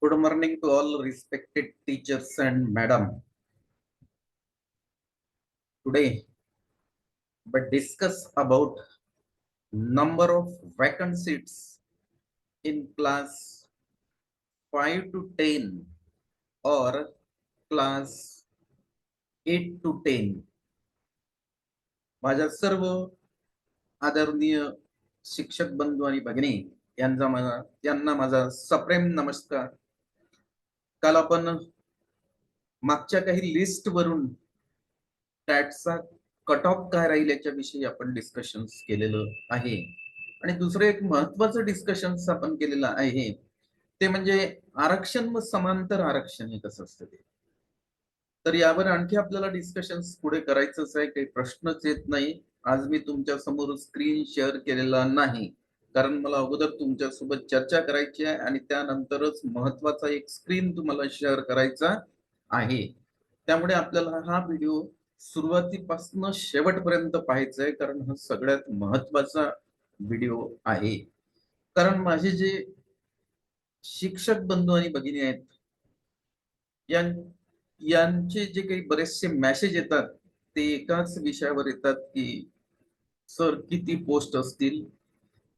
Good morning to all respected teachers and madam. Today, but discuss about number of vacant seats in class 5 to 10 or class 8 to 10. माझ्या सर्व आदरणीय शिक्षक बंधू आणि भगिनी यांना माझा सप्रेम नमस्कार. काल आपण मागच्या काही लिस्ट वरून टॅटचा कट ऑफ काय राहील याच्याविषयी आपण डिस्कशन्स केलेलं आहे. आणि दुसरं एक महत्वाचं डिस्कशन्स आपण केलेलं आहे ते म्हणजे आरक्षण व समांतर आरक्षण हे कसं असतं ते. तर यावर आणखी आपल्याला डिस्कशन्स पुढे करायचंच आहे. काही प्रश्नच येत नाही. आज मी तुमच्या समोर स्क्रीन शेअर केलेला नाही कारण मला अगोदर तुमच्या सोबत चर्चा करायची आहे आणि त्यानंतरच महत्वाचा एक स्क्रीन तुम्हाला शेअर करायचा आहे. त्यामुळे आपल्याला हा व्हिडिओ सुरुवातीपासून शेवटपर्यंत पाहायचा आहे कारण हा सगळ्यात महत्वाचा व्हिडिओ आहे. कारण माझे जे शिक्षक बंधू आणि भगिनी आहेत यांचे जे काही बरेचसे मेसेज येतात ते एकाच विषयावर येतात की सर किती पोस्ट असतील,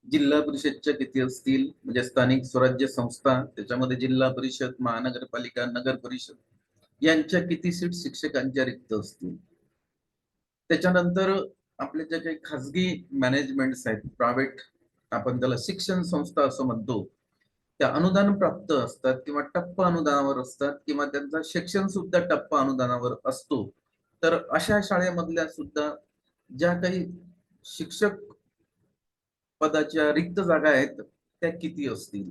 जिल्हा परिषदच्या किती असतील, म्हणजे स्थानिक स्वराज्य संस्था त्याच्यामध्ये जिल्हा परिषद, महानगरपालिका, नगर परिषद यांच्या किती सीट शिक्षकांच्या रिक्त असतील. त्याच्यानंतर आपल्या ज्या काही खासगी मॅनेजमेंट्स आहेत, प्रायव्हेट आपण त्याला शिक्षण संस्था असं म्हणतो, त्या अनुदान प्राप्त असतात किंवा टप्पा अनुदानावर असतात किंवा त्यांचा शिक्षण सुद्धा टप्पा अनुदानावर असतो. तर अशा शाळेमधल्या सुद्धा ज्या काही शिक्षक पदाच्या रिक्त जागा आहेत त्या किती असतील.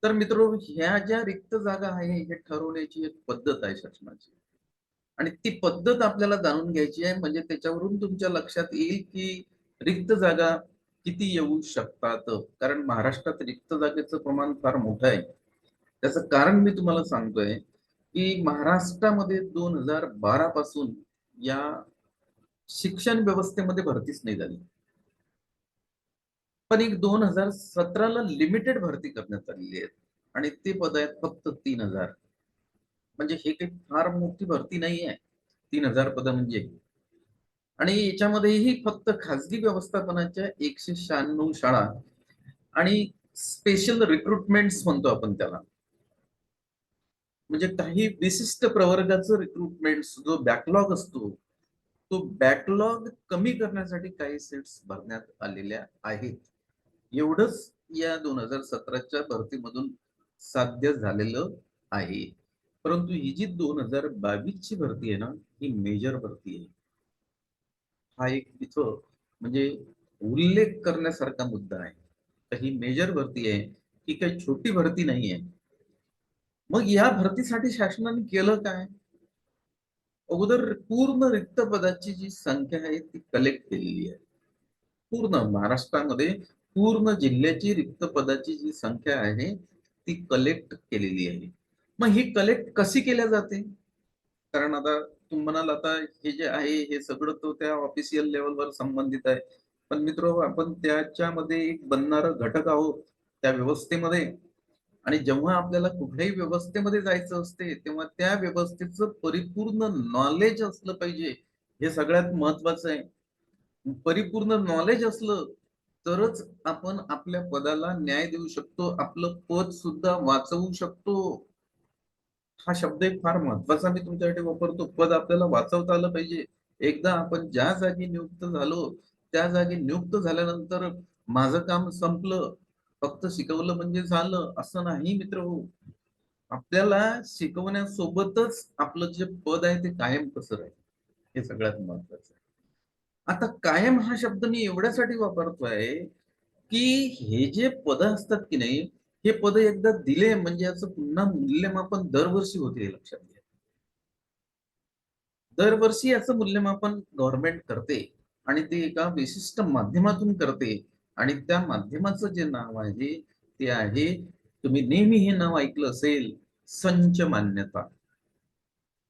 तर मित्रांनो, ह्या ज्या रिक्त जागा आहे हे ठरवण्याची एक पद्धत आहे शासनाची आणि ती पद्धत आपल्याला जाणून घ्यायची आहे. म्हणजे त्याच्यावरून तुमच्या लक्षात येईल की रिक्त जागा किती येऊ शकतात. कारण महाराष्ट्रात रिक्त जागेचं प्रमाण फार मोठं आहे. त्याचं कारण मी तुम्हाला सांगतोय की महाराष्ट्रामध्ये 2012 पासून या शिक्षण व्यवस्थेमध्ये भरतीच नाही झाली. पण एक 2017ला लिमिटेड भरती करण्यात आलेली आहे आणि ते पद आहेत फक्त 3000. म्हणजे हे काही फार मोठी भरती नाही आहे 3000 पद म्हणजे. आणि याच्यामध्येही फक्त खासगी व्यवस्थापनाच्या 196 शाळा आणि स्पेशल रिक्रुटमेंट्स म्हणतो आपण त्याला, म्हणजे काही विशिष्ट प्रवर्गाचं रिक्रुटमेंट जो बॅकलॉग असतो तो बॅकलॉग कमी करण्यासाठी काही सीट्स भरण्यात आलेल्या आहेत. एवढंच या 2017च्या भरतीमधून साध्य झालेलं आहे. परंतु ही जी 2022 ची भरती आहे ना, ही मेजर भरती आहे. हा एक तिथं म्हणजे उल्लेख करण्यासारखा मुद्दा आहे. तर ही मेजर भरती आहे, ही काही छोटी भरती नाही आहे. मग या भरतीसाठी शासनाने केलं काय? अगोदर पूर्ण रिक्त पदाची जी संख्या आहे ती कलेक्ट केलेली आहे. पूर्ण महाराष्ट्रामध्ये पूर्ण जिल्ह्याची रिक्त पदाची जी संख्या आहे ती कलेक्ट केलेली आहे. मग ही कलेक्ट कशी केल्या जाते? कारण आता तुम्ही म्हणाल आता हे जे आहे हे सगळं तो त्या ऑफिशियल लेवलवर संबंधित आहे. पण मित्र, आपण त्याच्यामध्ये एक बनणारा घटक आहोत त्या व्यवस्थेमध्ये. आणि जेव्हा आपल्याला कुठल्याही व्यवस्थेमध्ये जायचं असते तेव्हा त्या व्यवस्थेचं परिपूर्ण नॉलेज असलं पाहिजे. हे सगळ्यात महत्वाचं आहे. परिपूर्ण नॉलेज असलं तरच आपण आपल्या पदाला न्याय देऊ शकतो, आपलं पद सुद्धा वाचवू शकतो. हा शब्द एक फार महत्वाचा मी तुमच्यासाठी वापरतो. पद आपल्याला वाचवता आलं पाहिजे. एकदा आपण ज्या जागी नियुक्त झालो त्या जागी नियुक्त झाल्यानंतर माझं काम संपलं, फक्त शिकवलं म्हणजे झालं असं नाही मित्र हो. आपल्याला शिकवण्यासोबतच आपलं जे पद आहे ते कायम कसं राहील हे सगळ्यात महत्वाचं आहे. आता कायम हा शब्द मी एवढ्यासाठी वापरतोय की हे जे पद असतात की नाही, हे पद एकदा दिले म्हणजे याचं पुन्हा मूल्यमापन दरवर्षी होते, हे लक्षात घ्या. दरवर्षी याचं मूल्यमापन गव्हर्नमेंट करते आणि ते एका विशिष्ट माध्यमातून करते. आणि त्या माध्यमाचं जे नाव आहे ते आहे, तुम्ही नेहमी हे नाव ऐकलं असेल, संच मान्यता.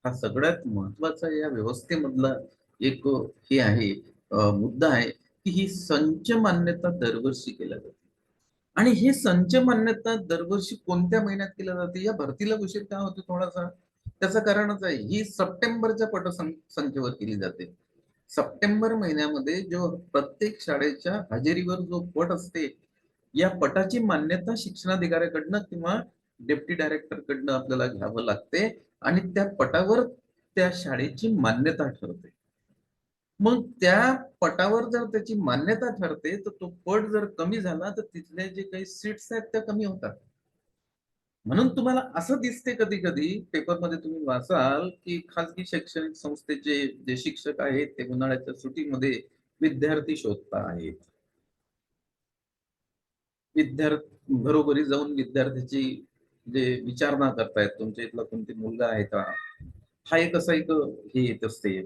हा सगळ्यात महत्वाचा या व्यवस्थेमधला एक हे आहे मुद्दा आहे की ही संच मान्यता दरवर्षी केल्या जाते. आणि हे संच मान्यता दरवर्षी कोणत्या महिन्यात केल्या जाते? या भरतीला उशीर का होतो थोडासा? त्याचं कारणच आहे, ही सप्टेंबरच्या पटसंख्येवर केली जाते. सप्टेंबर महिन्यामध्ये जो प्रत्येक शाळेच्या हजेरीवर जो पट असते, या पटाची मान्यता शिक्षणाधिकाऱ्याकडनं किंवा डेप्टी डायरेक्टरकडनं आपल्याला घ्यावं लागते आणि त्या पटावर त्या शाळेची मान्यता ठरते. मग त्या पटावर जर त्याची मान्यता ठरते, तर तो पट जर कमी झाला तर तिथले जे काही सीट्स आहेत त्या कमी होतात. म्हणून तुम्हाला असं दिसते कधी कधी पेपरमध्ये तुम्ही वाचाल की खाजगी शैक्षणिक संस्थेचे जे शिक्षक आहेत ते उन्हाळ्याच्या सुट्टीमध्ये विद्यार्थी शोधता आहेत. विद्यार्थी घरोघरी जाऊन विद्यार्थ्याची जे विचारणा करतायत, तुमच्या इथला कोणती मुलगा आहे का, हा एक असा एक हे येत असते.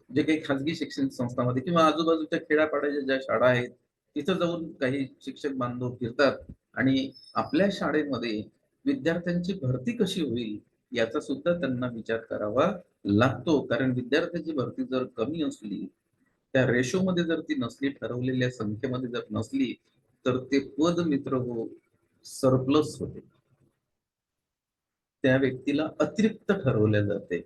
जे काही खाजगी शैक्षणिक संस्थांमध्ये किंवा आजूबाजूच्या खेड्यापाड्याच्या ज्या शाळा आहेत तिथं जाऊन काही शिक्षक बांधव फिरतात आणि आपल्या शाळेमध्ये विद्यार्थ्यांची भरती कशी होईल याचा सुद्धा त्यांना विचार करावा लागतो. कारण विद्यार्थ्यांची भरती जर कमी असली, त्या रेशोमध्ये जर ती नसली, ठरवलेल्या संख्येमध्ये जर नसली, तर ते पद मित्र हो सरप्लस होते, त्या व्यक्तीला अतिरिक्त ठरवल्या जाते.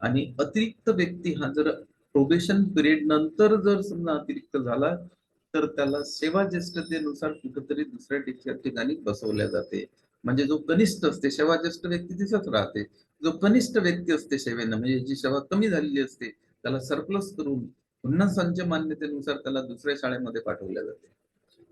आणि अतिरिक्त व्यक्ती हा जर प्रोबेशन पिरियड नंतर जर समजा अतिरिक्त झाला, तर त्याला सेवा ज्येष्ठतेनुसार कुठेतरी दुसऱ्या ठिकाणी बसवल्या जाते. म्हणजे जो कनिष्ठ असते, सेवा ज्येष्ठ व्यक्ती तिथंच राहते. जो कनिष्ठ व्यक्ती असते सेवेनं, म्हणजे जी सेवा कमी झालेली असते, त्याला सरप्लस करून पुन्हा संच मान्यतेनुसार त्याला दुसऱ्या शाळेमध्ये पाठवल्या जाते.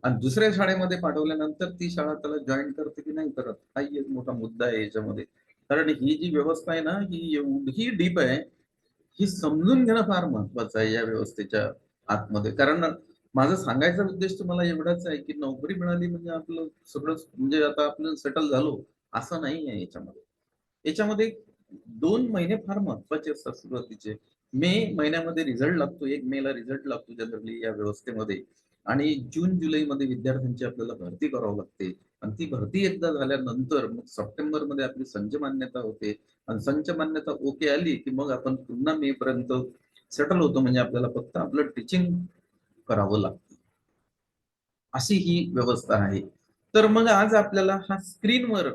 आणि दुसऱ्या शाळेमध्ये पाठवल्यानंतर ती शाळा त्याला जॉईन करते की नाही करत, हाही एक मोठा मुद्दा आहे याच्यामध्ये. कारण ही जी व्यवस्था आहे ना, ही एवढी डीप आहे, ही समजून घेणं फार महत्वाचं आहे या व्यवस्थेच्या आतमध्ये. कारण माझा सांगायचा उद्देश तुम्हाला एवढाच आहे की नोकरी मिळाली म्हणजे आपलं सगळं म्हणजे आता आपण सेटल झालो असं नाही आहे याच्यामध्ये. याच्यामध्ये 2 महिने फार महत्वाचे असतात सुरुवातीचे. मे महिन्यामध्ये रिझल्ट लागतो, 1 मे ला रिझल्ट लागतो जनरली या व्यवस्थेमध्ये. आणि जून जुलैमध्ये विद्यार्थ्यांची आपल्याला भरती करावी लागते. आणि ती भरती एकदा झाल्यानंतर मग सप्टेंबर मध्ये आपली संच मान्यता होते. आणि संच मान्यता ओके आली की मग आपण पुन्हा मे पर्यंत सेटल होतो, म्हणजे आपल्याला फक्त आपलं टीचिंग करावं लागतं. अशी ही व्यवस्था आहे. तर मग आज आपल्याला हा स्क्रीनवर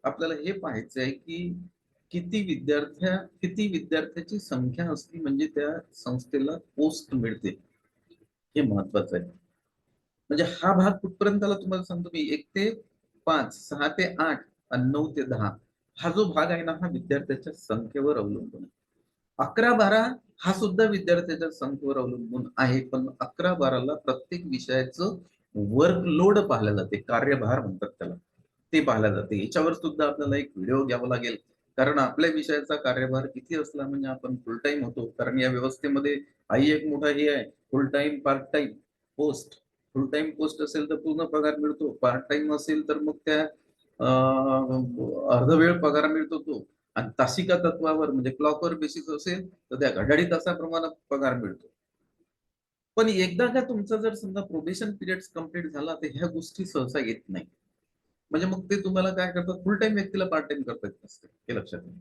आपल्याला हे पाहायचं आहे की किती विद्यार्थ्याची संख्या असली म्हणजे त्या संस्थेला पोस्ट मिळते, हे महत्वाचं आहे. म्हणजे हा भाग कुठपर्यंत आला तुम्हाला सांगतो मी. 1 ते 5, 6 ते 8 आणि 9 ते 10 हा जो भाग आहे ना, हा विद्यार्थ्याच्या संख्येवर अवलंबून आहे. 11-12 हा सुद्धा विद्यार्थ्याच्या संख्येवर अवलंबून आहे. पण 11-12ला प्रत्येक विषयाचं वर्कलोड पाहिलं जाते, कार्यभार म्हणतात त्याला, ते पाहिलं जाते. याच्यावर सुद्धा आपल्याला एक व्हिडिओ घ्यावा लागेल. कारण आपल्या विषयाचा कार्यभार किती असला म्हणजे आपण फुल टाइम होतो. कारण या व्यवस्थेमध्ये हाही एक मोठा हे आहे, फुल टाइम पार्ट टाइम पोस्ट. फुल टाइम पोस्ट असेल तर पूर्ण पगार मिळतो, पार्ट टाइम असेल तर मग त्या अर्धवेळ पगार मिळतो तो. आणि तासिका तत्वावर म्हणजे क्लॉकवर बेसिस असेल तर त्या घड्याळी तासाप्रमाणे पगार मिळतो. पण एकदा का तुमचा जर समजा प्रोबेशन पिरियड कंप्लीट झाला तर ह्या गोष्टी सहसा येत नाही. म्हणजे मग ते तुम्हाला काय करतात, फुल टाइम व्यक्तीला पार्ट टाइम करता येत नसते, हे लक्षात घ्या.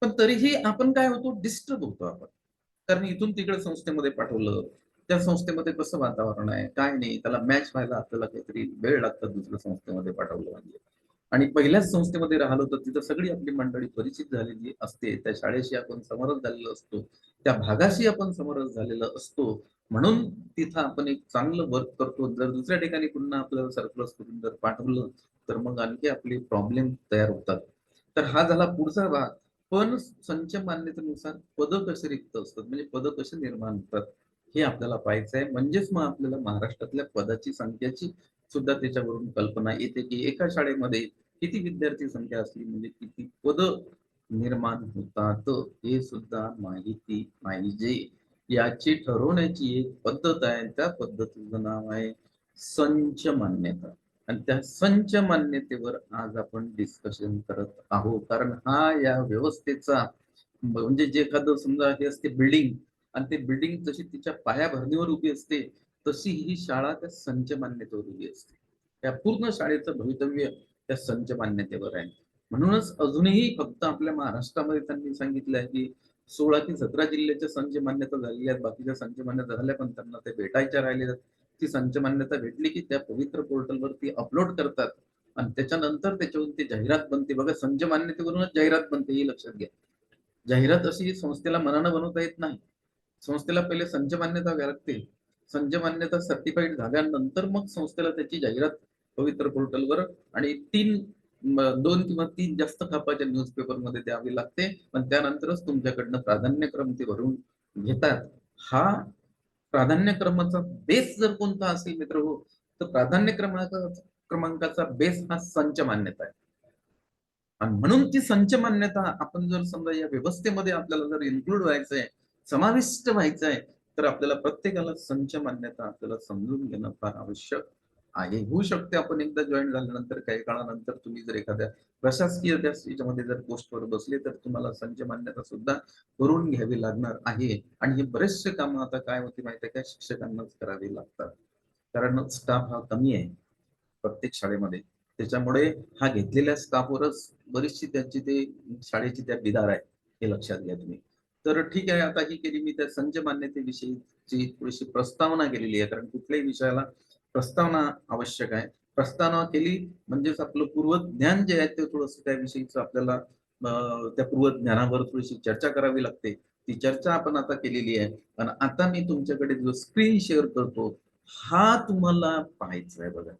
पण तरीही आपण काय होतो, डिस्टर्ब होतो आपण. कारण इथून तिकडे संस्थेमध्ये पाठवलं, त्या संस्थेमध्ये कसं वातावरण आहे काय नाही त्याला मॅच व्हायला आपल्याला काहीतरी वेळ लागतात दुसऱ्या संस्थेमध्ये पाठवलं म्हणजे. आणि पहिल्याच संस्थेमध्ये राहिलो तर तिथं सगळी आपली मंडळी परिचित झालेली असते, त्या शाळेशी आपण समरस झालेलो असतो, त्या भागाशी आपण समरस झालेलो असतो. म्हणून तिथं आपण एक चांगलं वर्क करतो. जर दुसऱ्या ठिकाणी पुन्हा आपल्याला सरप्लस करून जर पाठवलं तर मग आणखी आपले प्रॉब्लेम तयार होतात. तर हा झाला पुढचा भाग. पण संच मान्यतेनुसार पद कसे रिक्त असतात, म्हणजे पद कसे निर्माण होतात, हे आपल्याला पाहायचं आहे. म्हणजेच मग आपल्याला महाराष्ट्रातल्या पदाची संख्याची सुद्धा त्याच्यावरून कल्पना येते की एका शाळेमध्ये किती विद्यार्थी संख्या असली म्हणजे किती पद निर्माण होतात, हे सुद्धा माहिती पाहिजे. याची ठरवण्याची एक पद्धत आहे, त्या पद्धतीचं नाव आहे संच मान्यता. आणि त्या संच मान्यतेवर आज आपण डिस्कशन करत आहोत. कारण हा या व्यवस्थेचा म्हणजे जे एखादं समजा हे असते बिल्डिंग, आणि ते बिल्डिंग जशी तिच्या पायाभरणीवर उभी असते तशी ही शाळा त्या संच मान्यतेवर उभी असते. त्या पूर्ण शाळेचं भवितव्य त्या संच मान्यतेवर आहे. म्हणूनच अजूनही फक्त आपल्या महाराष्ट्रामध्ये त्यांनी सांगितलं आहे की 16 की 17 जिल्ह्याच्या संच मान्यता झालेल्या आहेत, बाकीच्या संच मान्यता झाल्या पण त्यांना ते भेटायच्या राहिलेल्या. ती संच मान्यता भेटली की त्या पवित्र पोर्टलवरती अपलोड करतात आणि त्याच्यानंतर त्याच्यावरून ती जाहिरात बनते. बघा, संच मान्यतेवरूनच जाहिरात बनते, हे लक्षात घ्या. जाहिरात अशी संस्थेला मनानं बनवता येत नाही. संस्थेला पहिले संच मान्यता घ्यावी लागते. संच मान्यता सर्टिफाईड झाल्यानंतर मग संस्थेला त्याची जाहिरात पवित्र पोर्टलवर आणि 2 किंवा 3 जास्त खपाच्या न्यूजपेपरमध्ये द्यावी लागते. पण त्यानंतरच तुमच्याकडनं प्राधान्यक्रम ते भरून घेतात. हा प्राधान्यक्रमाचा बेस जर कोणता असेल मित्र हो, तर क्रमांकाचा बेस हा संच मान्यता आहे. आणि म्हणून ती संच मान्यता आपण जर समजा या व्यवस्थेमध्ये आपल्याला जर इन्क्लूड व्हायचंय, समाविष्ट व्हायचंय, तर आपल्याला प्रत्येकाला संच मान्यता आपल्याला समजून घेणं फार आवश्यक आहे. होऊ शकते आपण एकदा जॉईन झाल्यानंतर काही काळानंतर तुम्ही जर एखाद्या प्रशासकीय त्याच्यामध्ये जर पोस्टवर बसले तर तुम्हाला संच मान्यता सुद्धा करून घ्यावी लागणार आहे. आणि हे बरेचसे कामं आता काय होते माहिती आहे का, शिक्षकांनाच करावी लागतात. कारण स्टाफ हा कमी आहे प्रत्येक शाळेमध्ये. त्याच्यामुळे हा घेतलेल्या स्टाफवरच बरीचशी त्यांची ते शाळेची त्या बिदार आहे, हे लक्षात घ्या तुम्ही. तर ठीक आहे, आता ही केली मी त्या संच मान्यतेविषयीची थोडीशी प्रस्तावना केलेली आहे. कारण कुठल्याही विषयाला प्रस्तावना आवश्यक आहे. प्रस्तावना केली म्हणजेच आपलं पूर्वज्ञान जे आहे ते थोडंसं त्याविषयीच आपल्याला त्या पूर्वज्ञानावर थोडीशी चर्चा करावी लागते. ती चर्चा आपण आता केलेली आहे. आणि आता मी तुमच्याकडे जो स्क्रीन शेअर करतो हा तुम्हाला पाहायचा आहे. बघा,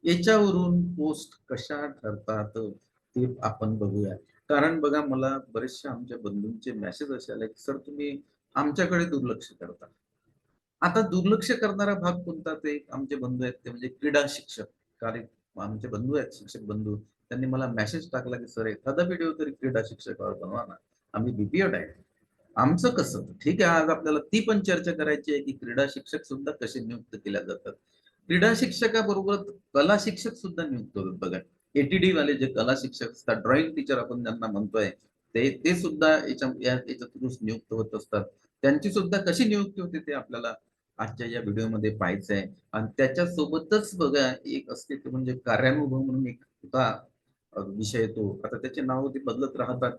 याच्यावरून पोस्ट कशा ठरतात ते आपण बघूया. कारण बघा, मला बरेचसे आमच्या बंधूंचे मेसेज असे आले की सर तुम्ही आमच्याकडे दुर्लक्ष करता. आता दुर्लक्ष करणारा भाग कोणता, ते आमचे बंधू आहेत ते म्हणजे क्रीडा शिक्षक. कारण आमचे बंधू आहेत शिक्षक बंधू, त्यांनी मला मेसेज टाकला की सर एखादा व्हिडिओ तरी क्रीडा शिक्षकावर बनवा ना, आम्ही बीपीएड आहे. आमचं कसं, ठीक आहे, आज आपल्याला ती पण चर्चा करायची आहे की क्रीडा शिक्षक सुद्धा कसे नियुक्त केल्या जातात. क्रीडा शिक्षकाबरोबर कला शिक्षक सुद्धा नियुक्त होतात. बघा, एटीडी वाले जे कला शिक्षक असतात, ड्रॉइंग टीचर आपण ज्यांना म्हणतोय, ते सुद्धा याच्या थ्रू नियुक्त होत असतात. त्यांची सुद्धा कशी नियुक्ती होते ते आपल्याला आजच्या या व्हिडिओमध्ये पाहायचं आहे. आणि त्याच्यासोबतच बघा, एक असते ते म्हणजे कार्यानुभव म्हणून एक होता विषय. तो आता त्याचे नाव ते बदलत राहतात,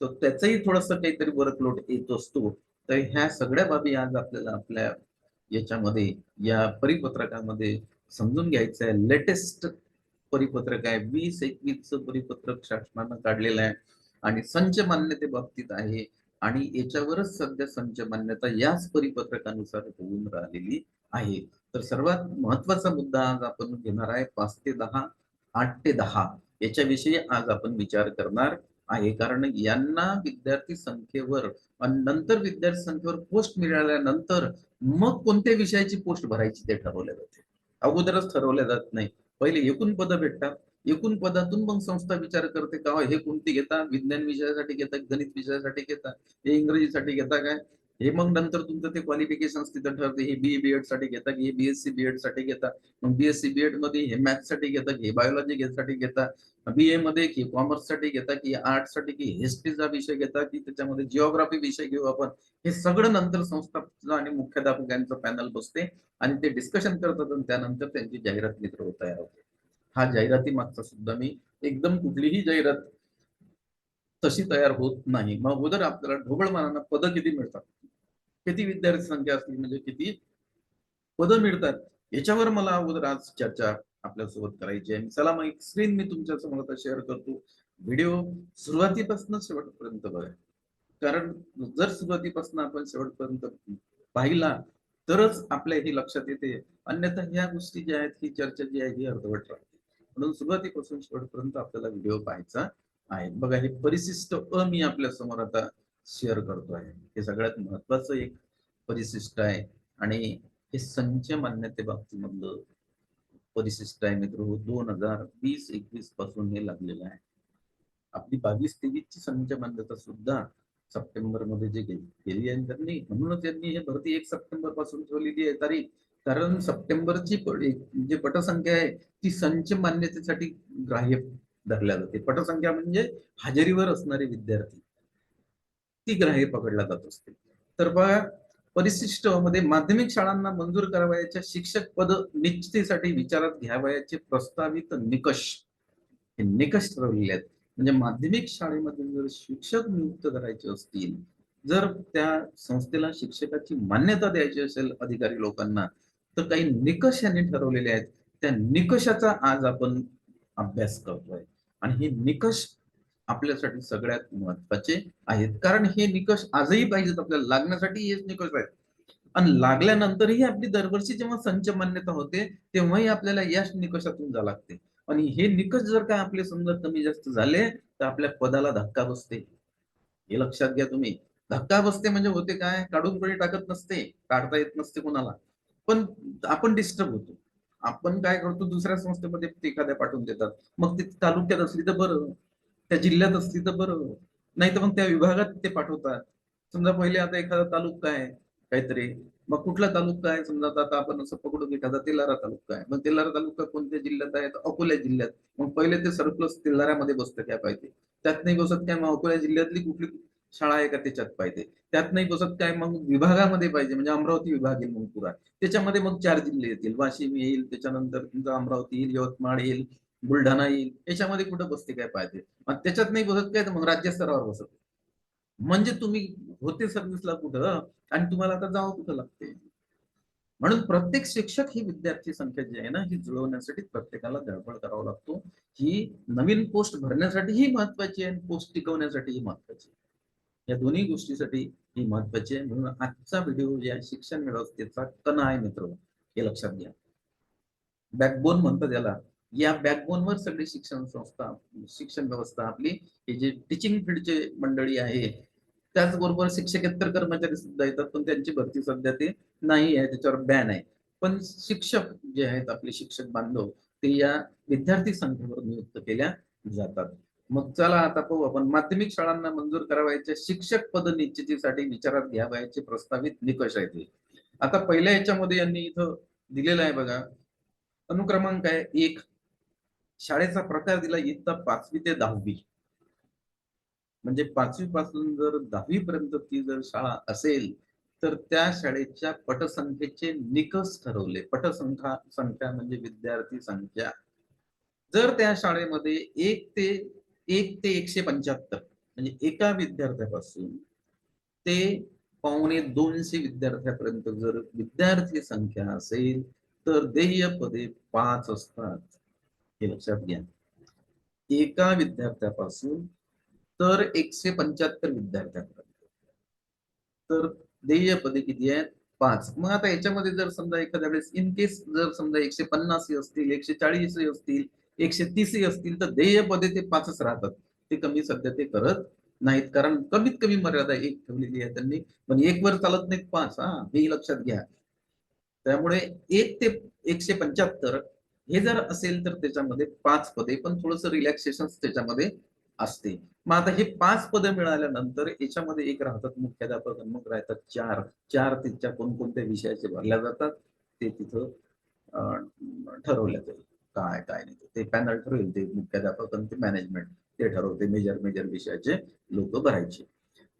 तर त्याचंही थोडस काहीतरी वर्कलोड येत असतो. तर ह्या सगळ्या बाबी आज आपल्याला आपल्या याच्यामध्ये या परिपत्रकामध्ये समजून घ्यायचं आहे. लेटेस्ट परिपत्रक आहे, 2021चं परिपत्रक शासनानं काढलेलं आहे आणि संच मान्यते बाबतीत आहे. आणि याच्यावरच सध्या संच मान्यता याच परिपत्रकानुसार होऊन राहिलेली आहे. तर सर्वात महत्वाचा मुद्दा आज आपण घेणार आहे 5 ते 10, 8 ते 10 याच्याविषयी आज आपण विचार करणार आहे. कारण यांना विद्यार्थी संख्येवर आणि नंतर विद्यार्थी संख्येवर पोस्ट मिळाल्यानंतर मग कोणत्या विषयाची पोस्ट भरायची ते ठरवल्या जाते. अगोदरच ठरवल्या जात नाही. पहिले एकूण पदं भेटतात, एकूण पदातून मग संस्था विचार करते का हे कोणती घेता, विज्ञान विषयासाठी घेता, गणित विषयासाठी घेता, हे इंग्रजीसाठी घेता काय, हे मग नंतर तुमचं ते क्वालिफिकेशन तिथं ठरते. हे बीए बीएड साठी घेता की हे बीएससी बीएड साठी घेता. मग बीएससी बीएड मध्ये हे मॅथ्स साठी घेता की हे बायोलॉजी साठी घेता, बीए मध्ये की कॉमर्स साठी घेता की आर्ट साठी की हिस्ट्रीचा विषय घेता की त्याच्यामध्ये जिओग्राफी विषय घेऊ आपण. हे सगळं नंतर संस्था आणि मुख्याध्यापकांचं पॅनल बसते आणि ते डिस्कशन करतात आणि त्यानंतर त्यांची जाहिरात मित्र तयार होते. हा जाहिराती मागचा सुद्धा मी एकदम कुठलीही जाहिरात तशी तयार होत नाही. मग अगोदर आपल्याला ढोबळ मानानं पदं किती मिळतात, किती विद्यार्थी संख्या असली म्हणजे किती पदं मिळतात, याच्यावर मला अगोदर आज चर्चा आपल्यासोबत करायची आहे. चला मग एक स्क्रीन मी तुमच्या समोर आता शेअर करतो. व्हिडिओ सुरुवातीपासून शेवटपर्यंत बघा. कारण जर सुरुवातीपासून आपण शेवटपर्यंत पाहिला तरच आपल्या हे लक्षात येते. अन्यथा ह्या गोष्टी ज्या आहेत, ही चर्चा जी आहे ही अर्धवट राहते. म्हणून सुरुवातीपासून शेवटपर्यंत आपल्याला व्हिडिओ पाहायचा आहे. बघा, हे परिशिष्ट मी आपल्या समोर आता शेअर करतो आहे. हे सगळ्यात महत्वाचं एक परिशिष्ट आहे आणि हे संच मान्यते बाबतीमधलं परिशिष्ट आहे मित्र. 2020-21 पासून हे लागलेलं आहे. आपली 22-23 ची संच मान्यता सुद्धा सप्टेंबर मध्ये जे केली आहे त्यांनी, म्हणूनच त्यांनी हे भरती 1 सप्टेंबर पासून ठेवलेली आहे तारीख. कारण सप्टेंबरची जे पटसंख्या आहे ती संच मान्यतेसाठी ग्राह्य धरल्या जाते. पटसंख्या म्हणजे हजेरीवर असणारे विद्यार्थी, ती ग्राह्य पकडला जात असते. तर बघा, परिशिष्ट मध्ये माध्यमिक शाळांना मंजूर करावयाच्या शिक्षक पद निश्चितीसाठी विचारात घ्यावयाचे प्रस्तावित निकष, हे निकष ठरवलेले आहेत. म्हणजे माध्यमिक शाळेमध्ये जर शिक्षक नियुक्त करायचे असतील, जर त्या संस्थेला शिक्षकाची मान्यता द्यायची असेल अधिकारी लोकांना, तर काही निकष यांनी ठरवलेले आहेत. त्या निकषाचा आज आपण अभ्यास करतोय आणि हे निकष आपल्यासाठी सगळ्यात महत्वाचे आहेत. कारण हे निकष आजही पाहिजेत आपल्याला, लागण्यासाठी हेच निकष आहेत. आणि लागल्यानंतरही आपली दरवर्षी जेव्हा संच मान्यता होते तेव्हाही आपल्याला याच निकषातून जावं लागते. आणि हे निकष जर का आपले समजा कमी जास्त झाले तर आपल्या पदाला धक्का बसते. हे लक्षात घ्या तुम्ही. धक्का बसते म्हणजे होते काय, काढून कोणी टाकत नसते, काढता येत नसते कोणाला, पण आपण डिस्टर्ब होतो. आपण काय करतो, दुसऱ्या संस्थेमध्ये एखाद्या पाठवून देतात. मग ती तालुक्यात असली तर बरं, त्या जिल्ह्यात असली तर बरं, नाही तर मग त्या विभागात ते पाठवतात. समजा पहिले आता एखादा तालुका आहे काहीतरी, मग कुठला तालुका आहे समजा, आता आपण असं पकडू की एखादा तेलारा तालुका आहे, मग तेलारा तालुका कोणत्या जिल्ह्यात आहे, तर अकोला जिल्ह्यात. मग पहिले ते सरप्लस तेलाऱ्यामध्ये बसतं काय पाहिजे, त्यात नाही बसत काय, मग अकोला जिल्ह्यातली कुठली शाळा आहे का त्याच्यात पाहिजे, त्यात नाही बसत काय, मग विभागामध्ये पाहिजे, म्हणजे अमरावती विभाग येईल मग पुरा, त्याच्यामध्ये मग 4 जिल्हे येतील, वाशिम येईल, त्याच्यानंतर तुमचा अमरावती येईल, यवतमाळ येईल, बुलढाणा येईल, याच्यामध्ये कुठं बसते काय पाहिजे. मग त्याच्यात नाही बसत काय, तर मग राज्य स्तरावर बसत. म्हणजे तुम्ही होते सर्व्हिसला कुठं आणि तुम्हाला आता जावं कुठं लागते. म्हणून प्रत्येक शिक्षक ही विद्यार्थी संख्या जी आहे ना, ही जुळवण्यासाठी प्रत्येकाला धडपड करावा लागतो. ही नवीन पोस्ट भरण्यासाठी ही महत्वाची आहे, पोस्ट टिकवण्यासाठी ही महत्वाची आहे. या दोन्ही गोष्टीसाठी ही महत्वाची आहे. म्हणून आजचा व्हिडिओ या शिक्षण व्यवस्थेचा कणा आहे मित्र, हे लक्षात घ्या. बॅकबोन म्हणतात याला. या बॅकबोनवर सगळी शिक्षण संस्था, शिक्षण व्यवस्था आपली, हे जे टीचिंग फील्डचे मंडळी आहे, त्याचबरोबर शिक्षकेतर कर्मचारी सुद्धा येतात, पण त्यांची भरती सध्या ते नाही आहे, त्याच्यावर बॅन आहे. पण शिक्षक जे आहेत आपले शिक्षक बांधव, ते या विद्यार्थी संख्येवर नियुक्त केल्या जातात. मग चला आता पाहू आपण माध्यमिक शाळांना मंजूर करावयाच्या शिक्षक पद निश्चितीसाठी विचारात घ्यावयाचे प्रस्तावित निकष आहेत. आता पहिल्या याच्यामध्ये यांनी इथं दिलेलं आहे बघा, अनुक्रमांक आहे 1, शाळेचा प्रकार दिला इयत्ता 5वी ते 10वी. म्हणजे 5वी पासून जर 10वी पर्यंत ती जर शाळा असेल तर त्या शाळेच्या पटसंख्येचे निकष ठरवले. पटसंख्या म्हणजे विद्यार्थी संख्या. जर त्या शाळेमध्ये 1 ते 175 म्हणजे एका विद्यार्थ्यापासून ते पावणे 200 विद्यार्थ्यापर्यंत जर विद्यार्थी संख्या असेल तर देय पदे 5 असतात. हे लक्षात घ्या. एका विद्यार्थ्यापासून तर 175 विद्यार्थ्यांपर्यंत तर देय पदे किती आहेत, 5. मग आता याच्यामध्ये जर समजा एखाद्या वेळेस इन केस जर समजा 150 असतील, 140 असतील, 130 असतील, तर देय पदे ते 5च राहतात. ते कमी सध्या ते करत नाहीत, कारण कमीत कमी मर्यादा 1 ठेवलेली आहे त्यांनी. पण 1 वर चालत नाहीत 5, हे लक्षात घ्या. त्यामुळे 1 ते 175 हे जर असेल तर त्याच्यामध्ये 5 पदे, पण थोडंसं रिलॅक्सेशन त्याच्यामध्ये असते. मग आता हे 5 पदं मिळाल्यानंतर याच्यामध्ये एक राहतात मुख्याध्यापक, मग राहतात 4 तिच्या कोणकोणत्या विषयाचे भरल्या जातात ते तिथं ठरवल्या जाईल. काय नाही ते पॅनल ठरवेल, ते मुख्याध्यापक आणि ते मॅनेजमेंट ते ठरवते मेजर विषयाचे लोक भरायचे.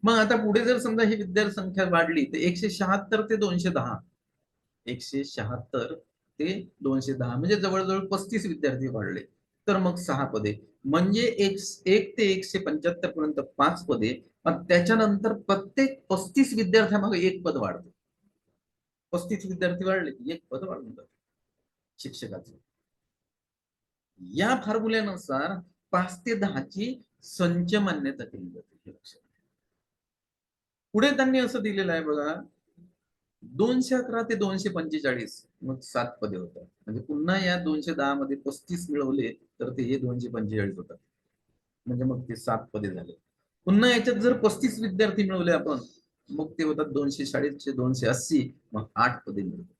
मग आता पुढे जर समजा ही विद्यार्थी संख्या वाढली तर 176 ते 210, 176 ते 210 म्हणजे जवळजवळ 35 विद्यार्थी वाढले, तर मग 6 पदे. म्हणजे 1 ते 175 पर्यंत 5 पदे, पण त्याच्यानंतर प्रत्येक 35 विद्यार्थ्यामागे 1 पद वाढते. 35 विद्यार्थी वाढले की 1 पद वाढून जाते शिक्षकाचं. या फॉर्म्युल्यानुसार 5 ते 10 ची संच मान्यता केली जाते. पुढे त्यांनी असं दिलेलं आहे बघा, 211 ते 245 मग 7 पदे होतात. म्हणजे पुन्हा या 210 मध्ये 35 मिळवले तर ते हे 245 होतात. म्हणजे मग ते 7 पदे झाले. पुन्हा याच्यात जर 35 विद्यार्थी मिळवले आपण, मग ते होतात 240 280, मग 8 पदे मिळतात.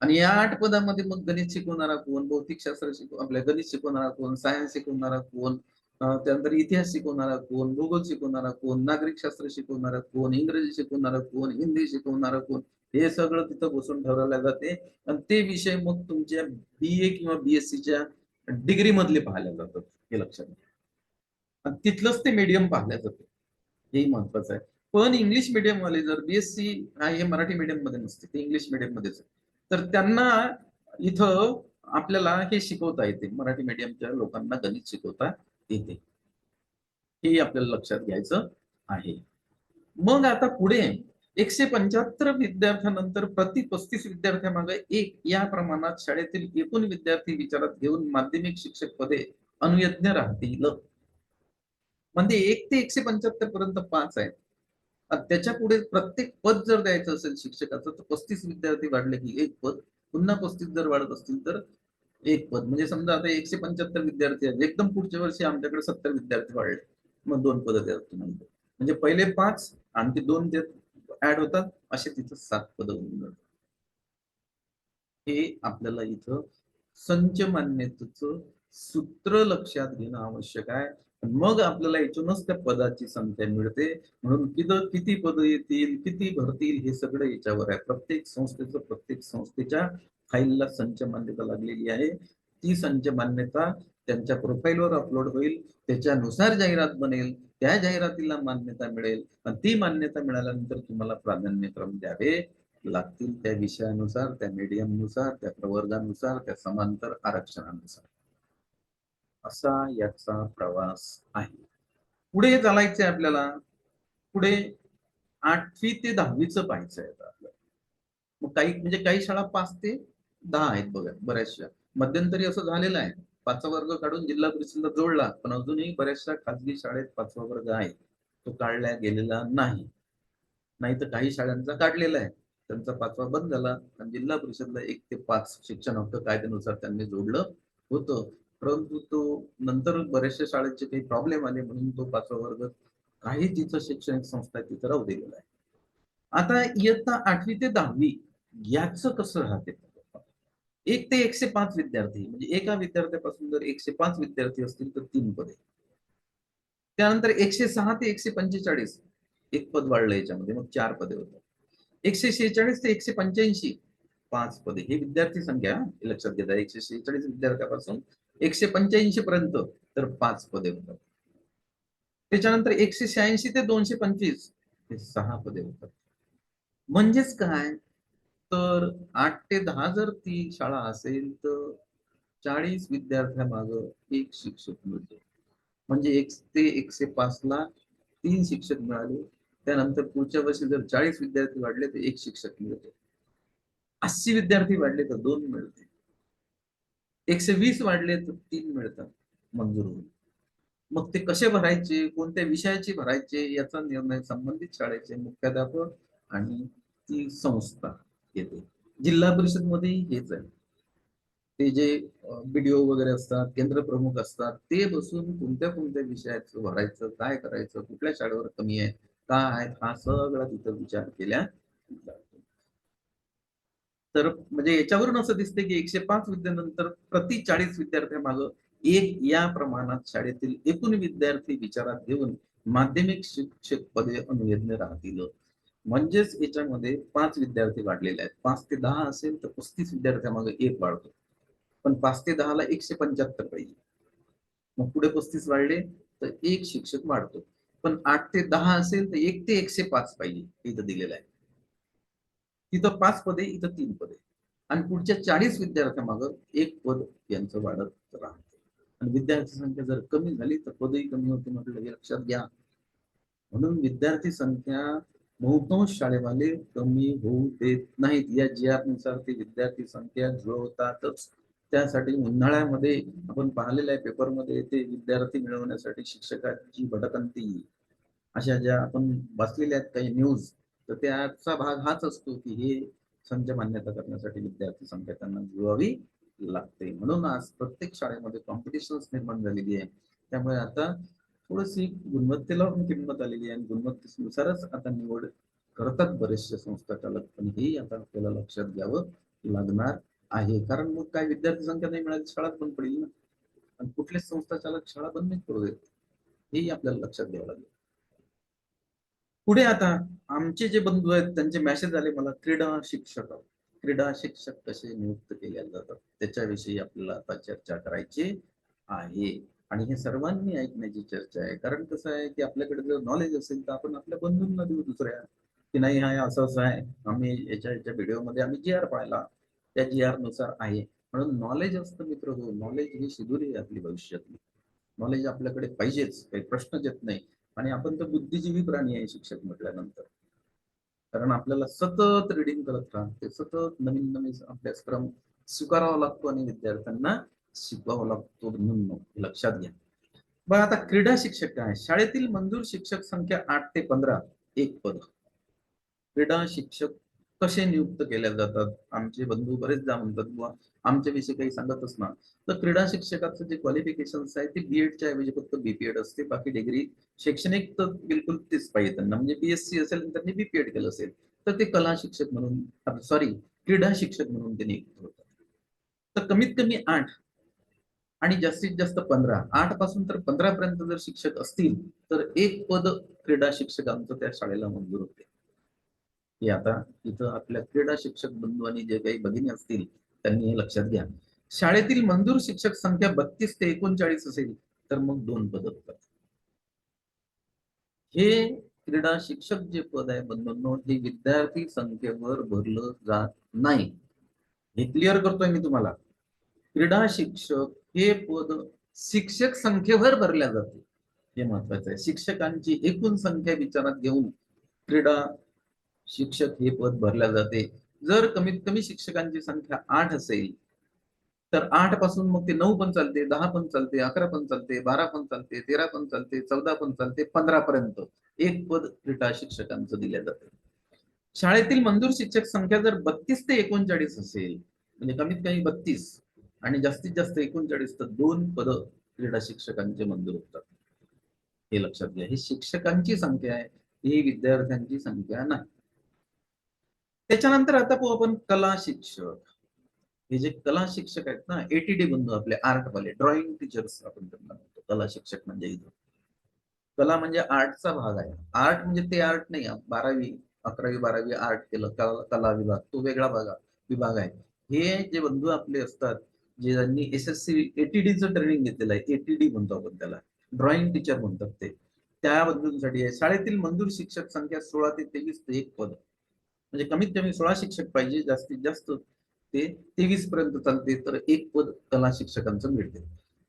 आणि या 8 पदामध्ये मग गणित शिकवणारा कोण, भौतिकशास्त्र आपल्या गणित शिकवणारा कोण, सायन्स शिकवणारा कोण, त्यानंतर इतिहास शिकवणारा कोण, भूगोल शिकवणारा कोण, नागरिकशास्त्र शिकवणारा कोण, इंग्रजी शिकवणारा कोण, हिंदी शिकवणारा कोण, हे सगळं तिथं बसून ठरवलं जाते. आणि ते विषय मग तुमच्या BA किंवा BSCच्या डिग्री मधले पाहिले जातात. हे लक्षात घ्या. आणि तिथलंच ते मीडियम पाहिलं जातं, हेही महत्वाचं आहे. पण इंग्लिश मीडियम वाले जर BSc हे मराठी मीडियम मध्ये नसते, ते इंग्लिश मीडियम मध्येच, तर त्यांना इथं आपल्याला हे शिकवता येते, मराठी मीडियमच्या लोकांना गणित शिकवता येते. हे आपल्याला लक्षात घ्यायचं आहे. मग आता पुढे 175 विद्यार्थ्यानंतर प्रति 35 विद्यार्थ्यामागे एक या प्रमाणात शाळेतील एकूण विद्यार्थी विचारात घेऊन माध्यमिक शिक्षक पदे अनुयज्ञ राहतील. म्हणजे 1 ते 175 पर्यंत 5 आहेत. त्याच्या पुढे प्रत्येक पद जर द्यायचं असेल शिक्षकाचं तर 35 विद्यार्थी वाढले की एक पद, पुन्हा 35 जर वाढत असतील तर एक पद. म्हणजे समजा आता 175 विद्यार्थी आहेत, एकदम पुढच्या वर्षी आमच्याकडे 70 विद्यार्थी वाढले, मग 2 पद द्या तुम्ही. म्हणजे पहिले 5 आणखी 2 जे ऍड होतात, असे तिथं 7 पद होऊन जातात. हे आपल्याला इथं संच मान्यतेचं सूत्र लक्षात घेणं आवश्यक आहे. मग आपल्याला याच्यातूनच त्या पदाची संख्या मिळते. म्हणून किती पद येतील, किती भरतील, हे सगळं याच्यावर आहे. प्रत्येक संस्थेच्या फाईलला संच मान्यता लागलेली आहे. ती संच मान्यता त्यांच्या प्रोफाईलवर अपलोड होईल, त्याच्यानुसार जाहिरात बनेल, त्या जाहिरातीला मान्यता मिळेल आणि ती मान्यता मिळाल्यानंतर तुम्हाला प्राधान्यक्रम द्यावे लागतील त्या विषयानुसार, त्या मीडियमनुसार, त्या प्रवर्गानुसार, त्या समांतर आरक्षणानुसार. असा याचा प्रवास आहे. पुढे चालायचंय आपल्याला. पुढे 8वी ते 10वीचं पाहायचं आहे आपल्याला. मग काही शाळा 5 ते 10 आहेत बघा, बऱ्याचशा. मध्यंतरी असं झालेलं आहे, 5वा वर्ग काढून जिल्हा परिषदला जोडला, पण अजूनही बऱ्याचशा खाजगी शाळेत 5वा वर्ग आहे, तो काढला गेलेला नाही. नाही तर काही शाळांचा काढलेला आहे, त्यांचा 5वा बंद झाला आणि जिल्हा परिषदला 1 ते 5 शिक्षण हक्क कायद्यानुसार त्यांनी जोडलं होतं. परंतु तो नंतर बऱ्याचशा शाळेचे काही प्रॉब्लेम आले म्हणून तो 5वा वर्ग काही जिथं शैक्षणिक संस्था तिथं राहू दिलेला आहे. आता इयत्ता 8वी ते 10वी याचं कसं राहते? 1 ते 105 विद्यार्थी, म्हणजे एका विद्यार्थ्यापासून जर 105 विद्यार्थी असतील तर 3 पदे. त्यानंतर 106 ते 145 एक पद वाढलं याच्यामध्ये, मग 4 पदे होतात. 146 ते 185 5 पदे. हे विद्यार्थी संख्या लक्षात घेता. 146 विद्यार्थ्यापासून 185 पर्यंत तर 5 पदे होतात. त्याच्यानंतर 186 ते 225 हे 6 पदे होतात. म्हणजेच काय, तर 8 ते 10 जर ती शाळा असेल तर 40 विद्यार्थ्यामागं एक शिक्षक मिळतो. म्हणजे 1 ते 105 ला 3 शिक्षक मिळाले. त्यानंतर पुढच्या वर्षी जर 40 विद्यार्थी वाढले तर 1 शिक्षक मिळतो. 80 विद्यार्थी वाढले तर 2 मिळते. 120 वाढले तर 3 मिळतात मंजूर होऊन. मग ते कसे भरायचे, कोणत्या विषयाचे भरायचे याचा निर्णय संबंधित शाळेचे मुख्याध्यापक आणि ती संस्था घेते. जिल्हा परिषदमध्येही हेच आहे. ते जे बीडीओ वगैरे असतात, केंद्र प्रमुख असतात, ते बसून कोणत्या कोणत्या विषयाचं भरायचं, काय करायचं, कुठल्या शाळेवर कमी आहे, काय आहेत, हा सगळा तिथं विचार केला जातो. तर म्हणजे याच्यावरून असं दिसते की 105 विद्यार्थ्यानंतर प्रति 40 विद्यार्थ्यामागं एक या प्रमाणात शाळेतील एकूण विद्यार्थी विचारात घेऊन माध्यमिक शिक्षक पदे अनुयज्ञ राहतील. म्हणजेच याच्यामध्ये 5 विद्यार्थी वाढलेले आहेत. 5 ते 10 असेल तर 35 विद्यार्थ्यामागे एक वाढतो. पण 5 ते 10 ला 175 पाहिजे. मग पुढे 35 वाढले तर एक शिक्षक वाढतो. पण 8 ते 10 असेल तर 1 ते 105 पाहिजे, इथं दिलेलं आहे. तिथं 5 पदे, इथं 3 पदे. आणि पुढच्या 40 विद्यार्थ्यामागं एक पद यांचं वाढत राहते. आणि विद्यार्थी संख्या जर कमी झाली तर पदही कमी होते, म्हटलं हे लक्षात घ्या. म्हणून विद्यार्थी संख्या बहुतांश शाळेवाले कमी होऊ देत नाहीत. या GR नुसार ती विद्यार्थी संख्या जुळवतातच. त्यासाठी उन्हाळ्यामध्ये आपण पाहिलेलं आहे पेपरमध्ये, ते विद्यार्थी मिळवण्यासाठी शिक्षकांची भटकंती, अशा ज्या आपण वाचलेल्या आहेत काही न्यूज, तर त्याचा भाग हाच असतो की हे संच मान्यता करण्यासाठी विद्यार्थी संख्या त्यांना जुळवावी लागते. म्हणून आज प्रत्येक शाळेमध्ये कॉम्पिटिशन निर्माण झालेली आहे. त्यामुळे आता थोडीशी गुणवत्तेला पण किंमत आलेली आहे आणि गुणवत्तेनुसारच आता निवड करतात बरेचसे संस्था चालक. पण हे आता आपल्याला लक्षात घ्यावं लागणार आहे. कारण मग काय, विद्यार्थी संख्या नाही मिळाली शाळाच बंद पडेल ना. आणि कुठलेच संस्था चालक शाळा बंद नाही करू देत, हेही आपल्याला लक्षात घ्यावं लागेल. पुढे आता आमचे जे बंधू आहेत त्यांचे मेसेज आले मला, क्रीडा शिक्षक कसे नियुक्त केले जातात त्याच्याविषयी आपल्याला आता चर्चा करायची आहे. आणि हे सर्वांनी ऐकण्याची चर्चा आहे. कारण कसं आहे की आपल्याकडे जर नॉलेज असेल तर आपण आपल्या बंधूंना देऊ दुसऱ्या, की नाही हा असं असं आहे, आम्ही याच्या व्हिडिओमध्ये आम्ही GR पाहिला, त्या GR नुसार आहे. म्हणून नॉलेज असतं मित्र हो, नॉलेज ही शिदोरी आहे आपली भविष्यातली. नॉलेज आपल्याकडे पाहिजेच, काही प्रश्नच येत नाही. आणि आपण तर बुद्धिजीवी प्राणी आहे शिक्षक म्हटल्यानंतर. कारण आपल्याला सतत रिडिंग करत राहते, सतत नवीन नवीन अभ्यासक्रम स्वीकारावा लागतो आणि विद्यार्थ्यांना शिकवावा लागतो म्हणून लक्षात घ्या. बघा आता क्रीडा शिक्षक काय, शाळेतील मंजूर शिक्षक संख्या 8 ते 15, एक पद. क्रीडा शिक्षक कसे नियुक्त केल्या जातात? आमचे बंधू बरेचदा म्हणतात बुवा आमच्याविषयी काही सांगतच ना. तर क्रीडा शिक्षकाचं जे क्वालिफिकेशन्स आहे ते बीएडच्या ऐवजी फक्त बीपीएड असते. बाकी डिग्री शैक्षणिक तर बिलकुल तेच पाहिजे त्यांना. म्हणजे बीएससी असेल त्यांनी बीपीएड केलं असेल तर ते कला शिक्षक म्हणून, सॉरी, क्रीडा शिक्षक म्हणून ते नियुक्त होतात. तर कमीत कमी 8 आणि जास्तीत जास्त 15, 8 पासून तर 15 पर्यंत जर शिक्षक असतील तर एक पद क्रीडा शिक्षकांचं त्या शाळेला मंजूर होते. की आता इथं आपल्या क्रीडा शिक्षक बंधू आणि जे काही भगिनी असतील त्यांनी हे लक्षात घ्या. शाळेतील मंजूर शिक्षक संख्या 32 ते 39 असेल तर मग 2 पद असतात. हे क्रीडा शिक्षक जे पद आहे बंधूंनो, हे विद्यार्थी संख्येवर भरलं जात नाही. हे क्लिअर करतोय मी तुम्हाला. क्रीडा शिक्षक हे पद शिक्षक संख्येवर भरल्या जाते. हे महत्वाचं आहे. शिक्षकांची एकूण संख्या विचारात घेऊन क्रीडा शिक्षक हे पद भरल्या जाते. जर कमीत कमी शिक्षकांची संख्या 8 असेल तर 8 पासून मग ते 9 पण चालते, 10 पण चालते, 11 पण चालते, 12 पण चालते, 13 पण चालते, 14 पण चालते, 15 पर्यंत एक पद क्रीडा शिक्षकांचं दिलं जातं. शाळेतील मंजूर शिक्षक संख्या जर 32 ते 39 असेल, म्हणजे कमीत कमी 32 आणि जास्तीत जास्त 39, तर 2 पद क्रीडा शिक्षकांचे मंजूर होतात. हे लक्षात घ्या. ही शिक्षकांची संख्या आहे, ही विद्यार्थ्यांची संख्या नाही. त्याच्यानंतर आता पाहू आपण कला शिक्षक. हे जे कला शिक्षक आहेत ना, एटीडी बंधू आपले आर्ट वाले, ड्रॉइंग टीचर्स आपण त्यांना म्हणतो. कला शिक्षक म्हणजे इथं कला म्हणजे आर्टचा भाग आहे. आर्ट म्हणजे ते आर्ट नाही, 12वी 11वी 12वी आर्ट केलं, कला विभाग तो वेगळा विभाग आहे. हे जे बंधू आपले असतात, जे ज्यांनी एसएससी एटीडीचं ट्रेनिंग घेतलेलं आहे, एटीडी म्हणतो आपण त्याला, ड्रॉइंग टीचर म्हणतात ते, त्या बंधूंसाठी आहे. शाळेतील मंजूर शिक्षक संख्या 16 ते 23 ते एक पद. म्हणजे कमीत कमी 16 शिक्षक पाहिजे, जास्तीत जास्त ते 23 पर्यंत चालते, तर एक पद कला शिक्षकांचं मिळते.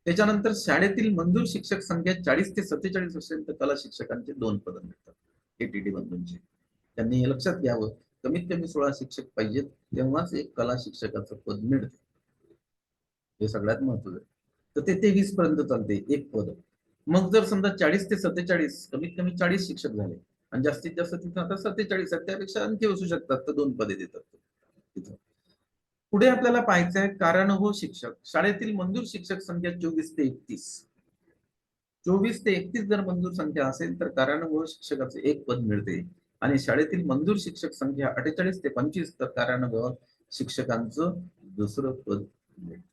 त्याच्यानंतर शाळेतील मंजूर शिक्षक संख्या 40 ते 47 असेल तर कला शिक्षकांचे 2 पद मिळतात एटीडी बंधूंचे. त्यांनी हे लक्षात घ्यावं, कमीत कमी 16 शिक्षक पाहिजेत तेव्हाच एक कला शिक्षकाचं पद मिळते. हे सगळ्यात महत्वाचं आहे. तर ते 23 पर्यंत चालते एक पद. मग जर समजा 40 ते 47, कमीत कमी 40 शिक्षक झाले आणि जास्तीत जास्त तिथं आता 47 आहेत, त्यापेक्षा आणखी असू शकतात, तर 2 पदे देतात तिथं. पुढे आपल्याला पाहायचं आहे कारणहो शिक्षक. शाळेतील मंजूर शिक्षक संख्या 24 ते 31. 24 ते 31 जर मंजूर संख्या असेल तर कारणहो शिक्षकाचे एक पद मिळते आणि शाळेतील मंजूर शिक्षक संख्या 48 ते 25 तर कारणहो शिक्षकांचं दुसरं पद मिळते.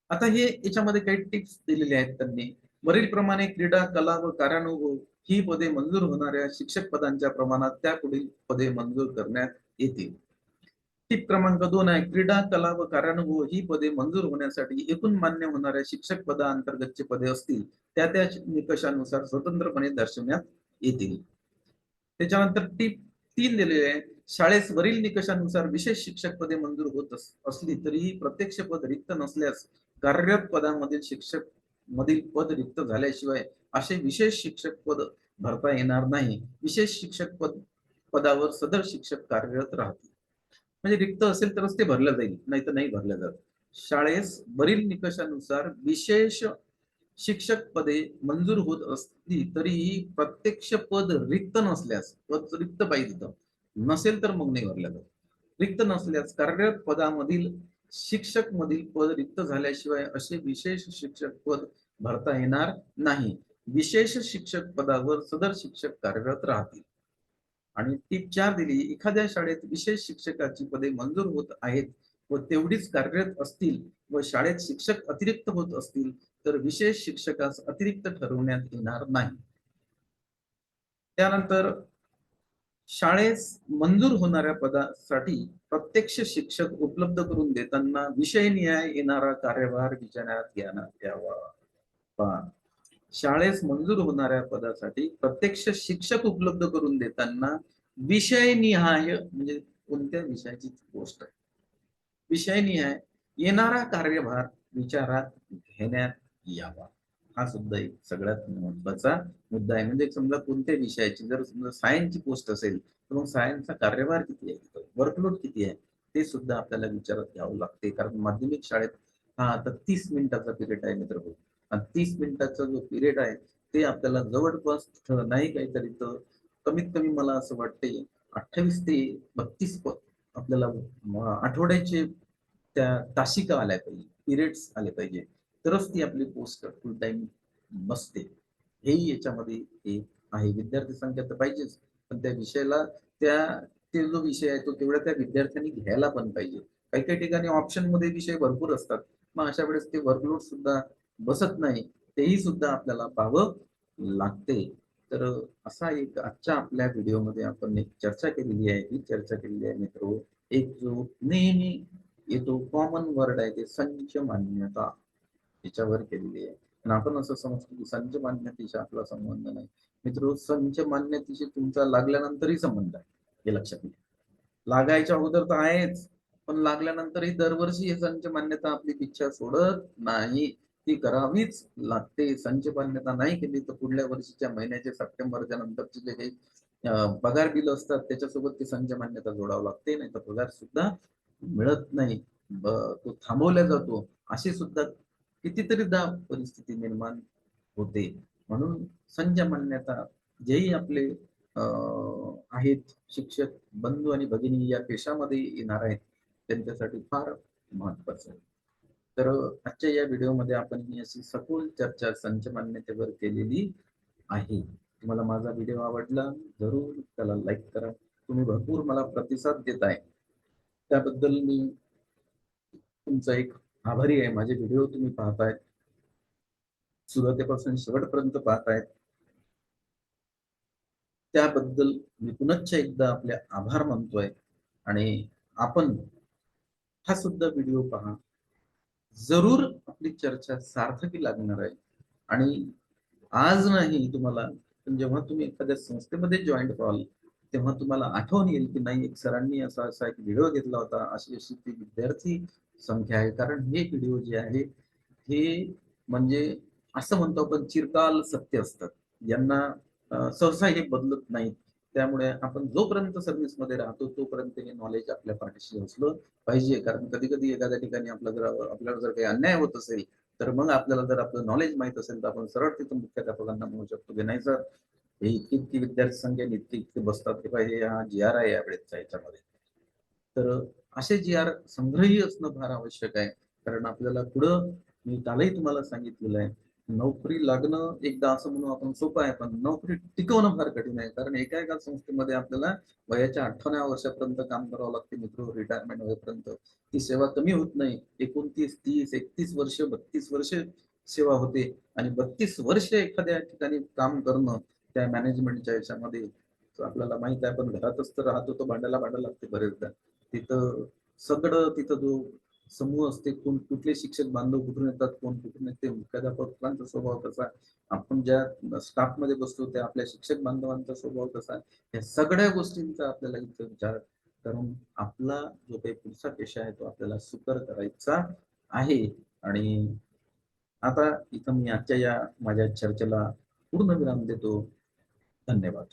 आता हे याच्यामध्ये काही टिप्स दिलेले आहेत त्यांनी. वरील प्रमाणे क्रीडा, कला व कारानुभव ही पदे मंजूर होणाऱ्या शिक्षक पदांच्या प्रमाणात त्या पुढील पदे मंजूर करण्यात येतील. टिप क्रमांक 2 आहे, क्रीडा, कला व कार्यानुभव ही पदे मंजूर होण्यासाठी एकूण मान्य होणाऱ्या शिक्षक पदाअंतर्गतची पदे असतील त्या त्या निकषानुसार स्वतंत्रपणे दर्शवण्यात येतील. त्याच्यानंतर टिप 3 दिलेले आहे, शाळेस वरील निकषानुसार विशेष शिक्षक पदे मंजूर होत असली तरीही प्रत्यक्ष पद रिक्त नसल्यास कार्यरत पदांमधील शिक्षक मधील पद रिक्त झाल्याशिवाय असे विशेष शिक्षक पद भरता येणार नाही. विशेष शिक्षक पदावर सदर शिक्षक कार्यरत राहतील. म्हणजे रिक्त असेल तरच ते भरलं जाईल, नाही तर नाही भरलं जात. शाळेस वरील निकषानुसार विशेष शिक्षक पदे मंजूर होत असली तरीही प्रत्यक्ष पद रिक्त नसल्यास, पद रिक्त पाहिजे नसेल तर मग नाही भरल्या जात. रिक्त नसल्यास कार्यरत पदामधील शिक्षक मधील पद रिक्त झाल्याशिवाय असे विशेष शिक्षक पद भरता येणार नाही. विशेष शिक्षक पदावर सदर शिक्षक कार्यरत राहतील. आणि टीप 4 दिली, एखाद्या शाळेत विशेष शिक्षकाची पदे मंजूर होत आहेत व तेवढीच कार्यरत असतील व शाळेत शिक्षक अतिरिक्त होत असतील तर विशेष शिक्षकास अतिरिक्त ठरवण्यात येणार नाही. त्यानंतर शाळेस मंजूर होणाऱ्या पदासाठी प्रत्यक्ष शिक्षक उपलब्ध करून देताना विषयनिहाय येणारा कार्यभार विचारण्यात घेण्यात यावा. शाळेस मंजूर होणाऱ्या पदासाठी प्रत्यक्ष शिक्षक उपलब्ध करून देताना विषयनिहाय म्हणजे कोणत्या विषयाची गोष्ट आहे, विषयनिहाय येणारा कार्यभार विचारात घेण्यात यावा. हा सुद्धा एक सगळ्यात महत्वाचा मुद्दा आहे. म्हणजे समजा कोणत्या विषयाची जर समजा सायन्सची पोस्ट असेल तर मग सायन्सचा कार्यभार किती आहे, वर्कलोड किती आहे, ते सुद्धा आपल्याला विचारात घ्यावं लागते. कारण माध्यमिक शाळेत हा आता 30 मिनिटाचा पिरियड आहे मित्र. आणि 30 मिनिटाचा जो पिरियड आहे ते आपल्याला जवळपास नाही काहीतरी तर कमीत कमी मला असं वाटते 28 ते 32 आपल्याला आठवड्याचे त्या तासिका आल्या पाहिजे, पिरियड्स आले पाहिजे, तरच ती आपली पोस्ट फुल टाइम बसते. हेही याच्यामध्ये एक आहे. विद्यार्थी संख्या तर पाहिजेच, पण त्या विषयाला त्या ते जो विषय आहे तो तेवढ्या त्या विद्यार्थ्यांनी घ्यायला पण पाहिजे. काही काही ठिकाणी ऑप्शन मध्ये विषय भरपूर असतात, मग अशा वेळेस ते वर्कलोड सुद्धा बसत नाही, तेही सुद्धा आपल्याला पाहावं लागते. तर असा एक आजच्या आपल्या व्हिडिओमध्ये आपण एक चर्चा केलेली आहे. ही चर्चा केलेली आहे मित्र, एक जो नेहमी येतो कॉमन वर्ड आहे ते संच मान्यता, याच्यावर केलेली आहे. आणि आपण असं समजतो की संच मान्यतेशी आपला संबंध नाही. मित्र, संच मान्यतेशी तुमचा लागल्यानंतरही संबंध आहे, हे लक्षात घ्या. लागायच्या अगोदर तर आहेच, पण लागल्यानंतरही दरवर्षी हे संच मान्यता आपली इच्छा सोडत नाही, ती करावीच लागते. संच मान्यता नाही केली तर पुढल्या वर्षीच्या महिन्याचे सप्टेंबरच्या नंतरचे जे काही पगार बिल असतात त्याच्यासोबत ती संच मान्यता जोडावं लागते, नाही तर पगार सुद्धा मिळत नाही, तो थांबवला जातो. अशी सुद्धा कितीतरीदा परिस्थिती निर्माण होते. म्हणून संच मान्यता जेही आपले आहेत शिक्षक बंधू आणि भगिनी या पेशामध्ये येणार आहेत त्यांच्यासाठी फार महत्वाचं आहे. तर आजच्या या व्हिडिओमध्ये आपण ही अशी सखोल चर्चा संच मान्यतेवर केलेली आहे. तुम्हाला माझा व्हिडिओ आवडला जरूर त्याला लाईक करा. तुम्ही भरपूर मला प्रतिसाद देत आहे त्याबद्दल मी तुमचा एक आभारी आहे. माझे व्हिडिओ तुम्ही पाहताय, सुरुवातीपासून शेवटपर्यंत पाहतायत, त्याबद्दल मी पुनश्च एकदा आपले आभार मानतोय. आणि आपण हा सुद्धा व्हिडिओ पहा, जरूर आपली चर्चा सार्थकी लागणार आहे. आणि आज नाही तुम्हाला, पण जेव्हा तुम्ही एखाद्या संस्थेमध्ये जॉईन व्हाल तेव्हा तुम्हाला आठवण येईल की नाही, एक सरांनी असा असा एक व्हिडिओ घेतला होता, अशी अशी ती विद्यार्थी संख्या आहे. कारण हे व्हिडिओ जे आहे हे म्हणजे असं म्हणतो आपण चिरकाल सत्य असतात, यांना सहसा हे बदलत नाहीत. त्यामुळे आपण जोपर्यंत सर्व्हिस मध्ये राहतो तोपर्यंत हे नॉलेज आपल्या पाठीशी असलं पाहिजे. कारण कधी कधी एखाद्या ठिकाणी आपल्याला जर काही अन्याय होत असेल तर मग आपल्याला जर आपलं नॉलेज माहित असेल तर आपण सरळ तिथून मुख्याध्यापकांना म्हणू शकतो की नाही सर, हे इतकी इतकी विद्यार्थी संख्या इतकी इतके बसतात ते पाहिजे, हा जी आर आहे यावेळेसचा याच्यामध्ये. तर असे जी आर संग्रही असणं फार आवश्यक आहे. कारण आपल्याला पुढं, मी कालही तुम्हाला सांगितलेलं आहे, नोकरी लागणं एकदा असं म्हणून आपण सोपं आहे, पण नोकरी टिकवणं फार कठीण आहे. कारण एका एका संस्थेमध्ये आपल्याला वयाच्या 58व्या वर्षापर्यंत काम करावं लागते मित्र. रिटायरमेंट होईपर्यंत ती सेवा कमी होत नाही. 29, 30, 31 वर्ष, 32 वर्ष सेवा होते. आणि 32 वर्ष एखाद्या ठिकाणी काम करणं त्या मॅनेजमेंटच्या याच्यामध्ये, आपल्याला माहित आहे. आपण घरातच तर राहतो, तो भांडायला लागते बरेचदा. तिथं सगळं, तिथं जो समूह असते, कोण कुठले शिक्षक बांधव कुठून येतात, कोण कुठून येते, मुख्याध्यापकांचा स्वभाव कसा, आपण ज्या स्टाफ मध्ये बसतो त्या आपल्या शिक्षक बांधवांचा स्वभाव कसा, या सगळ्या गोष्टींचा आपल्याला इथं विचार करून आपला जो काही पुढचा पेशा आहे तो आपल्याला सुकर करायचा आहे. आणि आता इथं मी आजच्या या माझ्या चर्चेला पूर्ण विराम देतो. धन्यवाद.